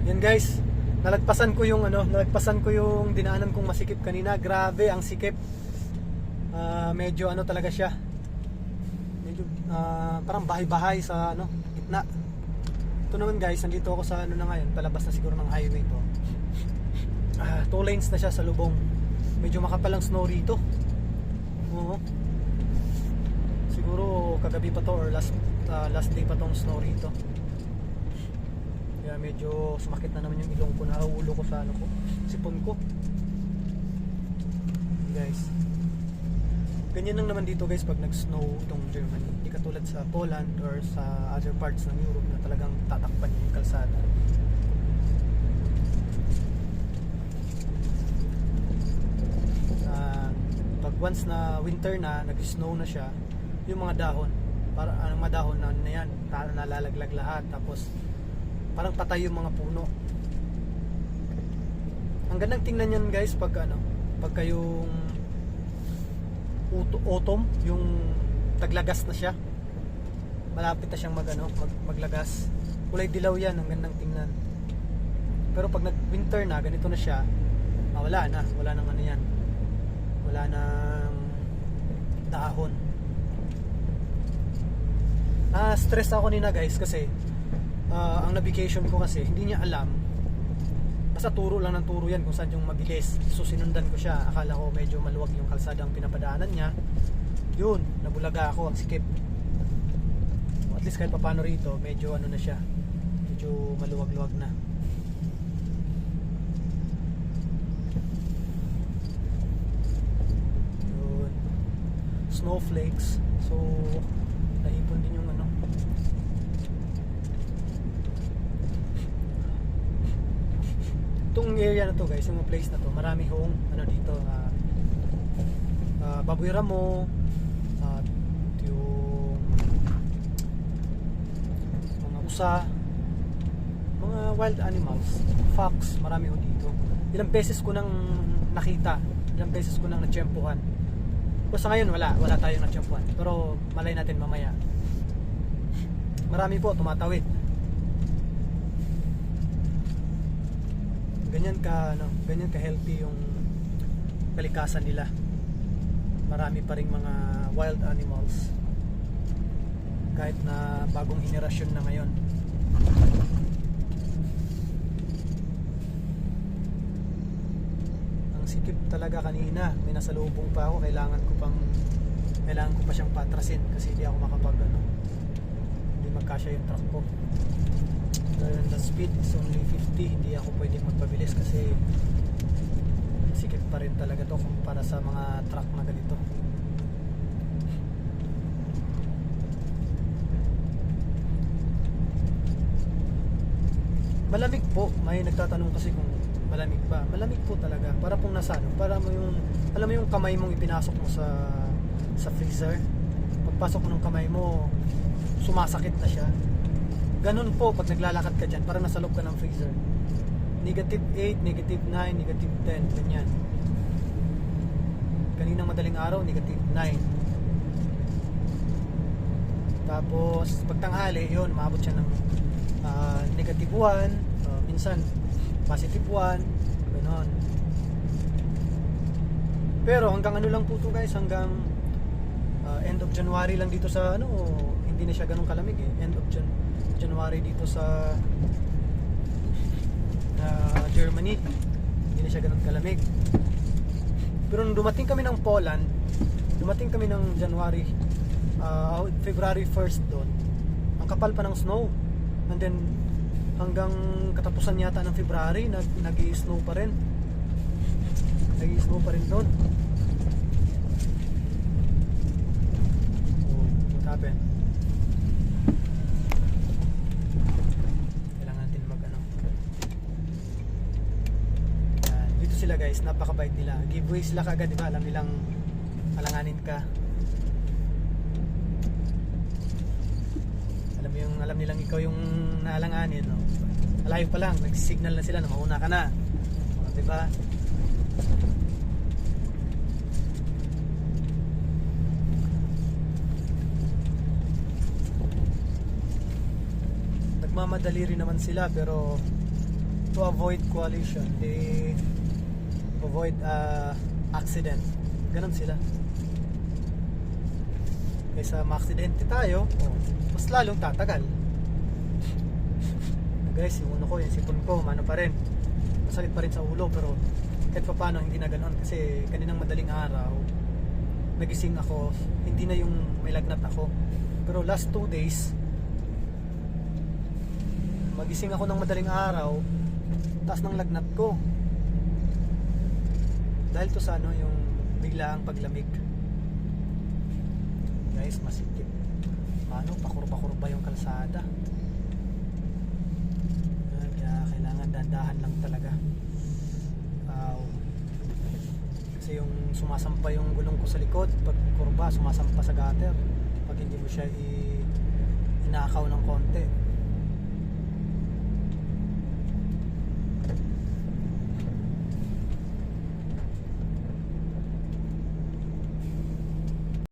Yan guys, nalagpasan ko yung dinaanan kong masikip kanina. Grabe ang sikip. Medyo ano talaga siya. Medyo parang bahay-bahay sa gitna. Ito naman guys, nandito ako sa na ngayon, palabas na siguro ng highway to. 2 lanes na siya sa lubong. Medyo makapal ang snow rito. Oo. Siguro kagabi pa to or last day pa tong snow rito. Kaya medyo sumakit na naman yung ilong ko, ulo ko sa sipon ko. Guys, ganyan lang naman dito guys pag nag-snow itong Germany. Hindi katulad sa Poland or sa other parts ng Europe na talagang tatakpan yung kalsada. Pag once na winter na, nag-snow na siya, yung mga dahon, para anong mga dahon na yan, nalalaglag lahat, tapos parang patay yung mga puno. Ang gandang tingnan yan guys pagka yung autumn, yung taglagas na siya, malapit na siyang maglagas, kulay dilaw yan, ang gandang tingnan. Pero pag nag-winter na, ganito na siya, wala nang yan, wala nang dahon. Stress ako nina guys kasi ang navigation ko kasi hindi niya alam, basta turo lang ng turo yan kung saan yung mabilis. So sinundan ko siya, akala ko medyo maluwag yung kalsada ang pinapadaanan niya. Yun, nabulaga ako, ang sikip. At least kahit papano rito, medyo na siya, medyo maluwag-luwag na. Yun, snowflakes. So naipon din yung itong area na to guys, yung place na to, marami hong dito, baboy ramo, yung mga usa, mga wild animals, fox, marami ho dito. Ilang beses ko nang nakita, ilang beses ko nang natsyempuhan. Pero sa ngayon wala tayong natsyempuhan, pero malay natin mamaya. Marami po tumatawid. Ganyan ka healthy yung kalikasan nila. Marami pa ring mga wild animals kahit na bagong henerasyon na ngayon. Ang sikip talaga kanina, may nasalubong pa ako, kailangan ko pa siyang patrasin kasi hindi ako hindi magkasya yung truck ko. The speed is only 50, hindi ako pwedeng magpabilis kasi sikip pa rin talaga to kumpara sa mga truck na ganito. Malamig po, may nagtatanong kasi kung malamig ba. Malamig po talaga, para pong para mo yung, alam mo yung kamay mong ipinasok mo sa freezer, pagpasok mo ng kamay mo, sumasakit na siya. Ganun po pag naglalakad ka dyan, parang nasa loob ka ng freezer. Negative 8, negative 9, negative 10, ganyan. Kaninang madaling araw, negative 9. Tapos pagtanghali, yun, maabot siya ng negative 1, minsan positive 1, ganon. Pero hanggang lang po to guys, hanggang end of January lang dito sa hindi na siya ganun kalamig End of January dito sa Germany, hindi na siya ganun kalamig. Pero nung dumating kami ng Poland, dumating kami ng February 1st doon, ang kapal pa ng snow, and then hanggang katapusan yata ng February nag-i-snow pa rin doon. What happened? Sila guys, napakabait nila. Giveaway sila kagad, diba? Alam nilang alanganin ka. Alam nilang ikaw yung naalanganin, no? Malayo pa lang, nag-signal na sila na mauna ka na. Diba? Nagmamadali rin naman sila pero to avoid collision, they avoid accident. Ganon sila. Kaysa ma-aksidente tayo, mas lalong tatagal. Guys, yung uno ko, yung sipon ko, mano pa rin. Masakit pa rin sa ulo, pero kahit pa paano hindi na ganon. Kasi kaninang madaling araw, nagising ako, hindi na yung may lagnat ako. Pero last 2 days, magising ako ng madaling araw, taas ng lagnat ko. Dahil to sa yung biglaang paglamig. Guys, masikip. Pakurba-kurba yung kalsada. Kaya kailangan dandahan lang talaga. Kasi yung sumasampa yung gulong ko sa likod, pag kurba, sumasampa sa gutter. Pag hindi mo siya inakaw ng konti.